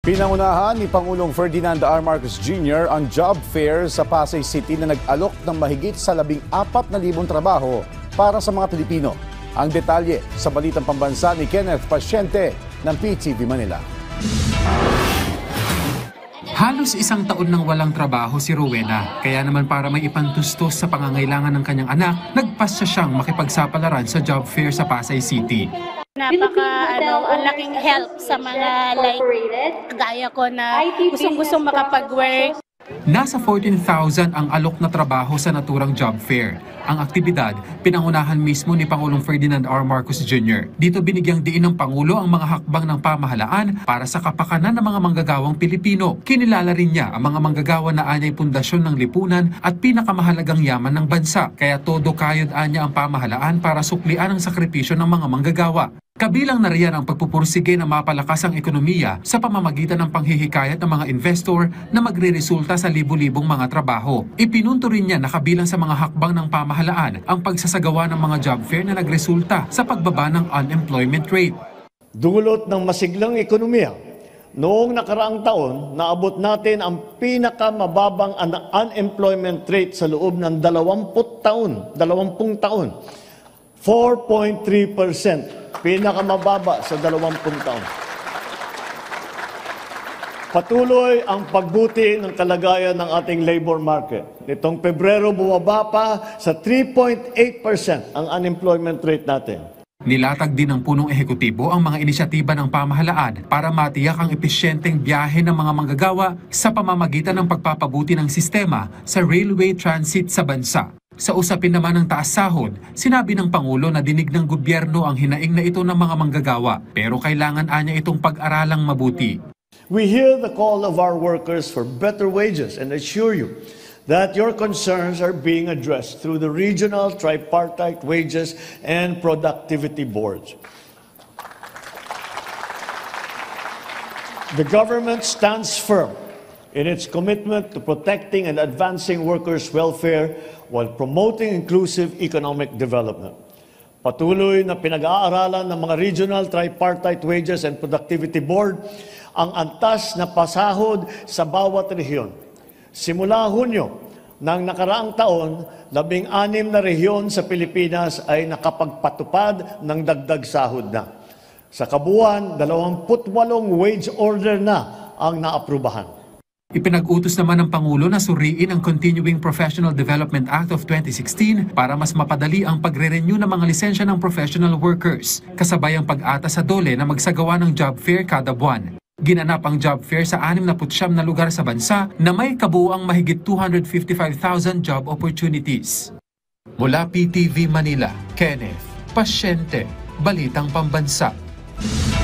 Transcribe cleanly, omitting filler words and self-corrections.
Pinangunahan ni Pangulong Ferdinand R. Marcos Jr. ang job fair sa Pasay City na nag-alok ng mahigit sa 14,000 trabaho para sa mga Pilipino. Ang detalye sa Balitang Pambansa ni Kenneth Pasyente ng PTV Manila. Halos isang taon nang walang trabaho si Rowena. Kaya naman para may ipantustos sa pangangailangan ng kanyang anak, nagpasya siyang makipagsapalaran sa job fair sa Pasay City. Ang laking help sa mga gaya ko na gustong makapag-work. Nasa 14,000 ang alok na trabaho sa naturang job fair. Ang aktibidad, pinangunahan mismo ni Pangulong Ferdinand R. Marcos Jr. Dito binigyang diin ng Pangulo ang mga hakbang ng pamahalaan para sa kapakanan ng mga manggagawang Pilipino. Kinilala rin niya ang mga manggagawa na anyay pundasyon ng lipunan at pinakamahalagang yaman ng bansa. Kaya todo kayod anya ang pamahalaan para suklian ang sakripisyo ng mga manggagawa. Kabilang na riyan ang pagpupursige na mapalakas ang ekonomiya sa pamamagitan ng panghihikayat ng mga investor na magreresulta sa libu-libong mga trabaho. Ipinunto rin niya na kabilang sa mga hakbang ng pamahalaan ang pagsasagawa ng mga job fair na nagresulta sa pagbaba ng unemployment rate. Dulot ng masiglang ekonomiya, noong nakaraang taon, naabot natin ang pinakamababang unemployment rate sa loob ng 20 taon. 4.3%. Pinakamababa sa 20 taon. Patuloy ang pagbuti ng kalagayan ng ating labor market. Nitong Pebrero, bumaba pa sa 3.8% ang unemployment rate natin. Nilatag din ng punong ehekutibo ang mga inisyatiba ng pamahalaan para matiyak ang episyenteng biyahe ng mga manggagawa sa pamamagitan ng pagpapabuti ng sistema sa railway transit sa bansa. Sa usapin naman ng taas sahod, sinabi ng Pangulo na dinig ng gobyerno ang hinaing na ito ng mga manggagawa, pero kailangan anya itong pag-aralang mabuti. We hear the call of our workers for better wages and assure you that your concerns are being addressed through the regional tripartite wages and productivity boards. The government stands firm in its commitment to protecting and advancing workers' welfare while promoting inclusive economic development. Patuloy na pinag-aaralan ng mga Regional Tripartite Wages and Productivity Board ang antas na pasahod sa bawat rehiyon. Simula Hunyo ng nakaraang taon, 16 na rehiyon sa Pilipinas ay nakapagpatupad ng dagdag sahod na. Sa kabuuan, 28 wage order na ang naaprubahan. Ipinag-utos naman ng Pangulo na suriin ang Continuing Professional Development Act of 2016 para mas mapadali ang pagre-renew ng mga lisensya ng professional workers, kasabay ang pag-ata sa DOLE na magsagawa ng job fair kada buwan. Ginanap ang job fair sa 69 na lugar sa bansa na may kabuuang mahigit 255,000 job opportunities. Mula PTV Manila, Kenneth Pasyente, Balitang Pambansa.